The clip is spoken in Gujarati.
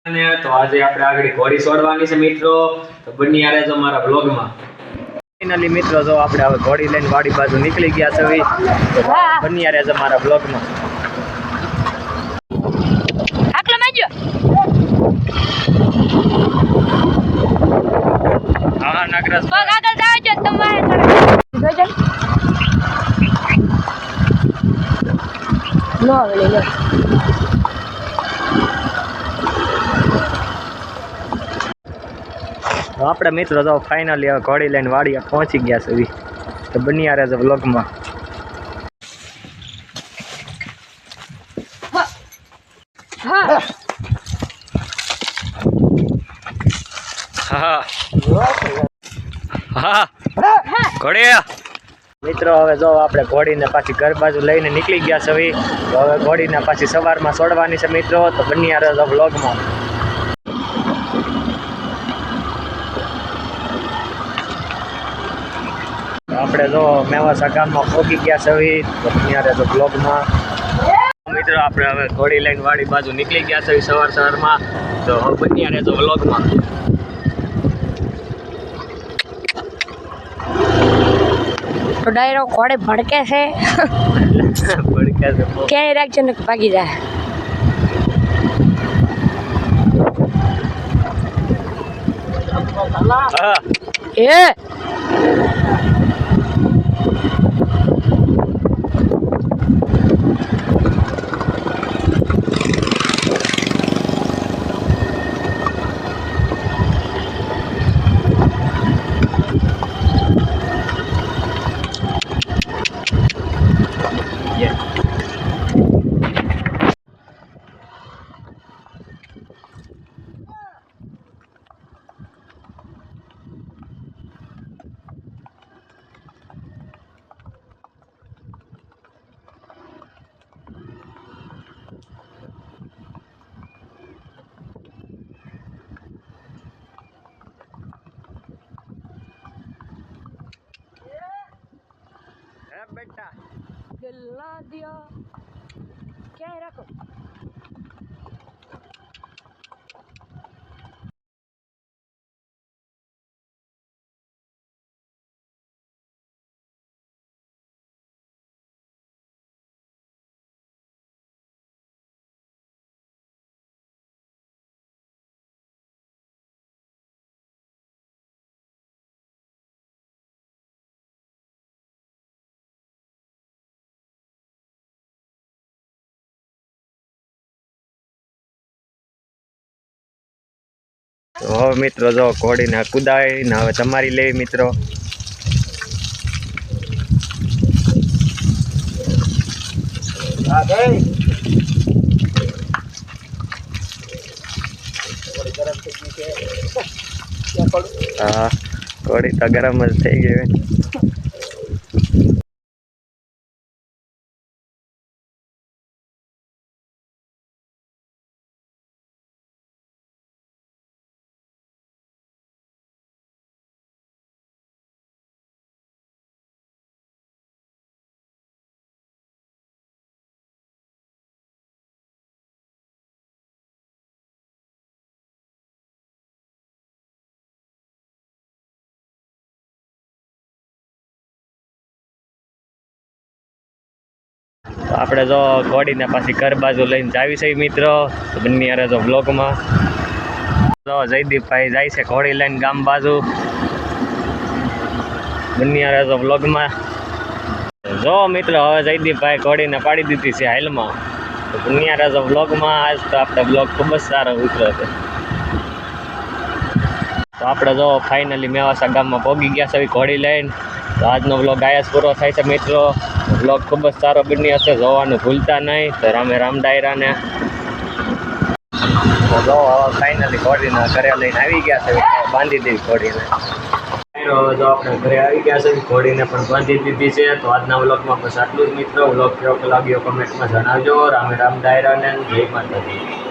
તો આજે આપણે આગળ ઘોડી છોડવાની છે મિત્રો, તો બની આરે જો મારા બ્લોગમાં. ફાઇનલી મિત્રો જો આપણે હવે ઘોડી લઈને વાડી બાજુ નીકળી ગયા છે, તો બની આરે જો મારા બ્લોગમાં. આકલો માજો હા નાગરાજ પગ આગળ જાવજો તમારે થોડું લો હવે લે આપણે મિત્રો જો ફાઇનલી હવે ઘોડી લઈને વાડી પહોંચી ગયા છે, તો બની આરે જો બ્લોગમાં. હા હા ઘોડી મિત્રો હવે જો આપણે ઘોડીને પાછી ઘર બાજુ લઈને નીકળી ગયા છે, તો હવે ઘોડીને પાછી સવારમાં છોડવાની છે મિત્રો, તો બની આરે જો બ્લોગમાં. આપણે જો મેવાસા ગામમાં પહોંચી ગયા છે, તો બની આરે જો બ્લોગમાં. મિત્રો આપણે હવે ઘોડી લઈને વાડી બાજુ નીકળી ગયા છે સવારમાં, તો બની આરે જો બ્લોગમાં. તો ડાયરો ઘોડે ભડકે છે ભડકે છે ક્યાંય રાખજો ને ભાગી જાય. હા એ બેટા ગલ્લા દિયો ક્યાંય રાખો. તો હવે મિત્રો જો ઘોડીને કુદાઈને હવે તમારી લેવી મિત્રો. હા ઘોડી તો ગરમ જ થઈ ગઈ. તો આપણે જો ઘોડીને પાછી ઘર બાજુ લઈને જાવી છે મિત્રો, તો બની આરે જો બ્લોગમાં. જો જયદીપભાઈ જાય છે ઘોડી લઈને ગામ બાજુ, બની આરે જો બ્લોગમાં. જો મિત્રો હવે જયદીપભાઈ ઘોડીને પાડી દીધી છે હાલમાં, તો બની આરે જો બ્લોગમાં. આજ તો આપણે બ્લોગ ખૂબ જ સારો ઉતર્યો છે. તો આપણે જો ફાઇનલી મેવાસા ગામમાં પહોંચી ગયા છે ઘોડી લઈને, તો આજનો બ્લોગ આયા પૂરો થાય છે મિત્રો. બ્લોગ ખૂબ જ સારો બન્યો હશે, જોવાનું ભૂલતા નહીં. તો રામે રામ ડાયરાને જો ફાઇનલી ઘોડીને ઘરે લઈને આવી ગયા છે, બાંધી દીધી ઘોડીને. હવે જો આપણે ઘરે આવી ગયા છે, ઘોડીને પણ બાંધી દીધી છે. તો આજના બ્લોગમાં બસ આટલું જ મિત્રો. બ્લોગ કેવો લાગ્યો કમેન્ટમાં જણાવજો. રામે રામ ડાયરાને જય માતાજી.